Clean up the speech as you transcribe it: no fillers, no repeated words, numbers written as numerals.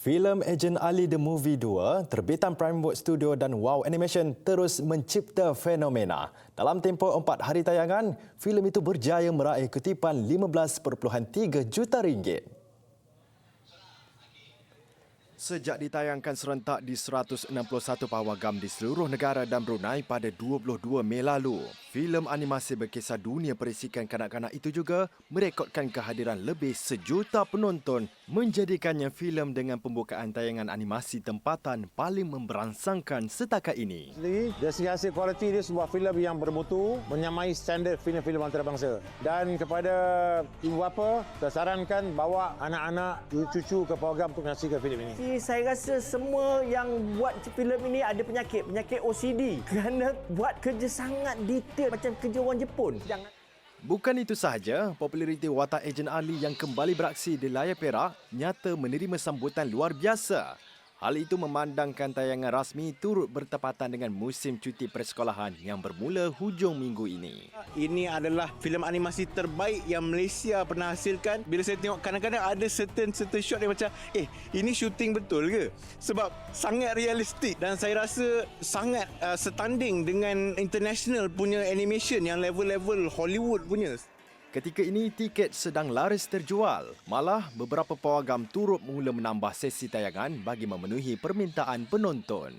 Filem Ejen Ali The Movie 2, terbitan Primewood Studio dan Wow Animation terus mencipta fenomena. Dalam tempoh 4 hari tayangan, filem itu berjaya meraih kutipan 15.3 juta ringgit. Sejak ditayangkan serentak di 161 pawagam di seluruh negara dan Brunei pada 22 Mei lalu, filem animasi berkisah dunia perisikan kanak-kanak itu juga merekodkan kehadiran lebih sejuta penonton, menjadikannya filem dengan pembukaan tayangan animasi tempatan paling memberangsangkan setakat ini. Dari segi hasil kualiti, dia sebuah filem yang bermutu, menyamai standard filem-filem antarabangsa. Dan kepada ibu bapa, saya sarankan bawa anak-anak, cucu ke pawagam untuk menyaksikan filem ini. Saya rasa semua yang buat filem ini ada penyakit OCD kerana buat kerja sangat detail macam kerja orang Jepun. Bukan itu sahaja, populariti watak Ejen Ali yang kembali beraksi di layar perak nyata menerima sambutan luar biasa. Hal itu memandangkan tayangan rasmi turut bertepatan dengan musim cuti persekolahan yang bermula hujung minggu ini. Ini adalah filem animasi terbaik yang Malaysia pernah hasilkan. Bila saya tengok, kadang-kadang ada certain shot yang macam, ini syuting betul ke? Sebab sangat realistik dan saya rasa sangat setanding dengan international punya animation yang level-level Hollywood punya. Ketika ini, tiket sedang laris terjual. Malah, beberapa pawagam turut mula menambah sesi tayangan bagi memenuhi permintaan penonton.